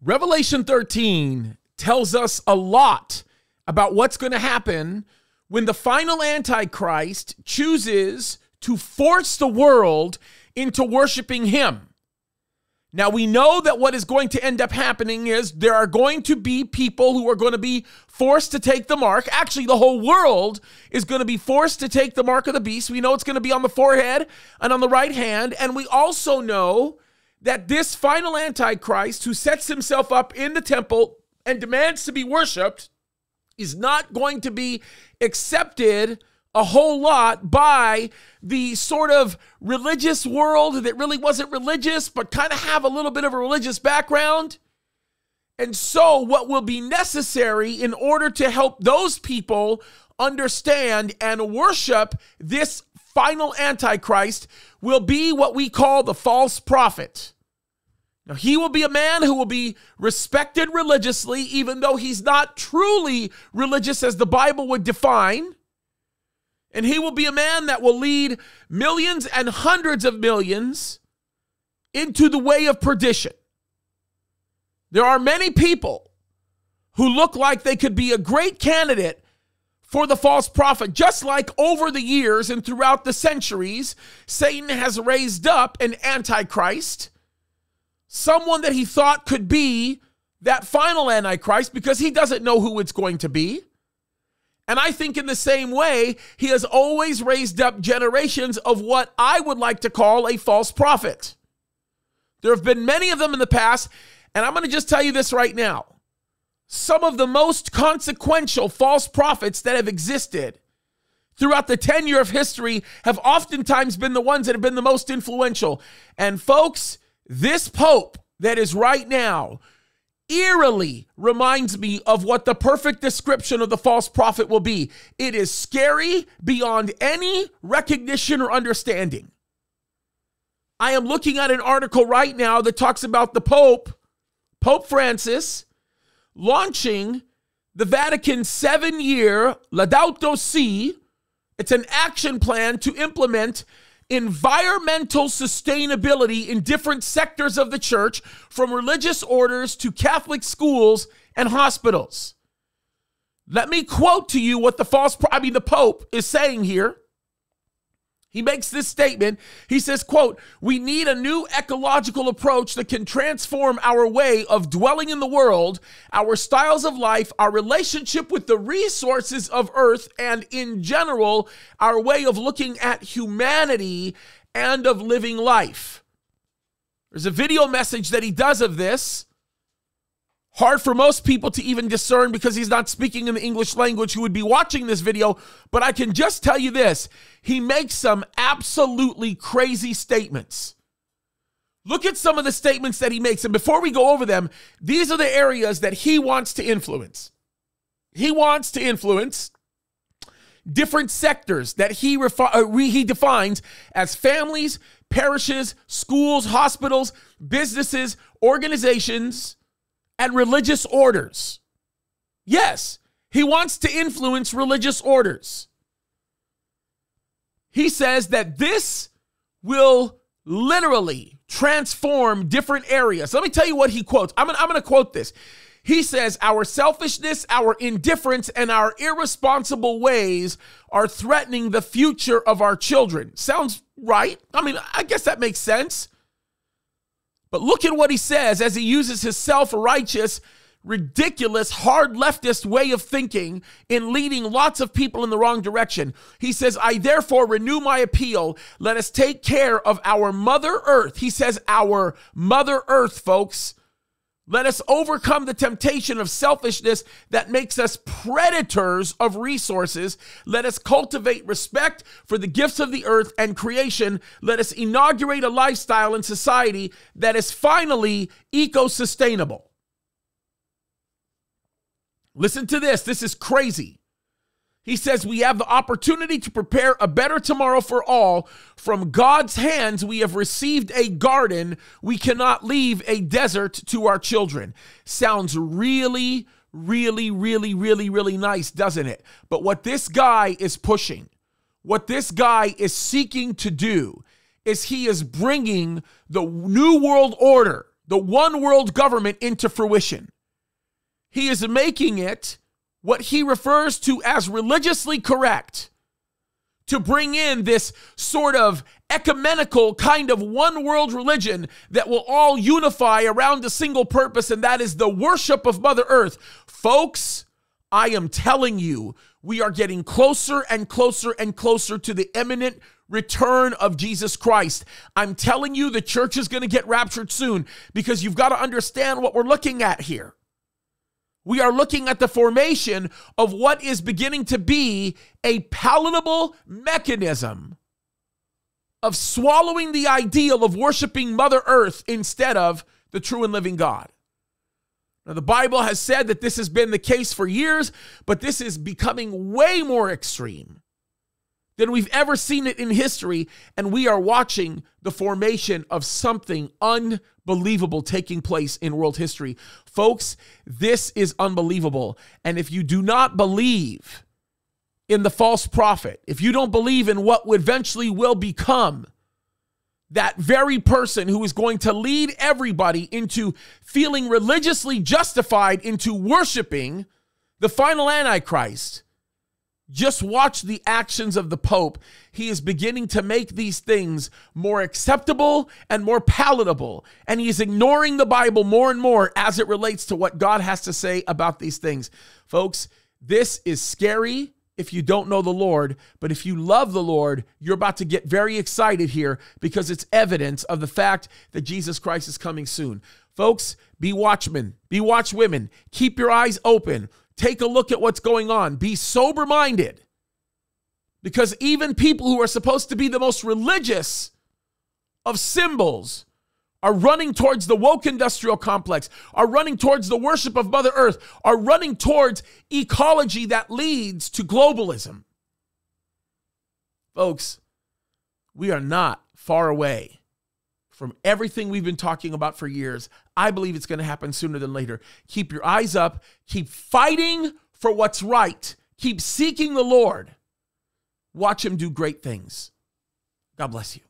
Revelation 13 tells us a lot about what's going to happen when the final Antichrist chooses to force the world into worshiping him. Now, we know that what is going to end up happening is there are going to be people who are going to be forced to take the mark. Actually, the whole world is going to be forced to take the mark of the beast. We know it's going to be on the forehead and on the right hand. And we also know that this final Antichrist who sets himself up in the temple and demands to be worshiped is not going to be accepted a whole lot by the sort of religious world that really wasn't religious, but kind of have a little bit of a religious background. And so what will be necessary in order to help those people understand and worship this final Antichrist will be what we call the false prophet. Now, he will be a man who will be respected religiously, even though he's not truly religious as the Bible would define. And he will be a man that will lead millions and hundreds of millions into the way of perdition. There are many people who look like they could be a great candidate for the false prophet, just like over the years and throughout the centuries, Satan has raised up an antichrist, someone that he thought could be that final antichrist because he doesn't know who it's going to be. And I think in the same way, he has always raised up generations of what I would like to call a false prophet. There have been many of them in the past, and I'm going to just tell you this right now. Some of the most consequential false prophets that have existed throughout the tenure of history have oftentimes been the ones that have been the most influential. And folks, this Pope that is right now eerily reminds me of what the perfect description of the false prophet will be. It is scary beyond any recognition or understanding. I am looking at an article right now that talks about the Pope Francis, launching the Vatican 7-year Laudato Si. It's an action plan to implement environmental sustainability in different sectors of the church, from religious orders to Catholic schools and hospitals. Let me quote to you what the Pope is saying here. He makes this statement. He says, quote, "We need a new ecological approach that can transform our way of dwelling in the world, our styles of life, our relationship with the resources of earth, and in general, our way of looking at humanity and of living life." There's a video message that he does of this. Hard for most people to even discern because he's not speaking in the English language who would be watching this video. But I can just tell you this. He makes some absolutely crazy statements. Look at some of the statements that he makes. And before we go over them, these are the areas that he wants to influence. He wants to influence different sectors that he defines as families, parishes, schools, hospitals, businesses, organizations, and religious orders. Yes, he wants to influence religious orders. He says that this will literally transform different areas. Let me tell you what he quotes. I'm going to quote this. He says, "Our selfishness, our indifference, and our irresponsible ways are threatening the future of our children." Sounds right. I mean, I guess that makes sense. But look at what he says as he uses his self-righteous, ridiculous, hard leftist way of thinking in leading lots of people in the wrong direction. He says, "I therefore renew my appeal. Let us take care of our Mother Earth." He says, our Mother Earth, folks. "Let us overcome the temptation of selfishness that makes us predators of resources. Let us cultivate respect for the gifts of the earth and creation. Let us inaugurate a lifestyle in society that is finally eco-sustainable." Listen to this. This is crazy. He says, "We have the opportunity to prepare a better tomorrow for all. From God's hands, we have received a garden. We cannot leave a desert to our children." Sounds really, really, really, really, really nice, doesn't it? But what this guy is pushing, what this guy is seeking to do, is he is bringing the new world order the one world government into fruition. He is making it what he refers to as religiously correct, to bring in this sort of ecumenical kind of one world religion that will all unify around a single purpose, and that is the worship of Mother Earth. Folks, I am telling you, we are getting closer and closer and closer to the imminent return of Jesus Christ. I'm telling you, the church is going to get raptured soon, because you've got to understand what we're looking at here. We are looking at the formation of what is beginning to be a palatable mechanism of swallowing the ideal of worshiping Mother Earth instead of the true and living God. Now, the Bible has said that this has been the case for years, but this is becoming way more extreme than we've ever seen it in history, and we are watching the formation of something unbelievable taking place in world history. Folks, this is unbelievable. And if you do not believe in the false prophet, if you don't believe in what eventually will become that very person who is going to lead everybody into feeling religiously justified into worshiping the final Antichrist, just watch the actions of the Pope. He is beginning to make these things more acceptable and more palatable. And he is ignoring the Bible more and more as it relates to what God has to say about these things. Folks, this is scary if you don't know the Lord. But if you love the Lord, you're about to get very excited here, because it's evidence of the fact that Jesus Christ is coming soon. Folks, be watchmen, be watchwomen. Keep your eyes open. Take a look at what's going on. Be sober-minded, because even people who are supposed to be the most religious of symbols are running towards the woke industrial complex, are running towards the worship of Mother Earth, are running towards ecology that leads to globalism. Folks, we are not far away from everything we've been talking about for years. I believe it's going to happen sooner than later. Keep your eyes up. Keep fighting for what's right. Keep seeking the Lord. Watch him do great things. God bless you.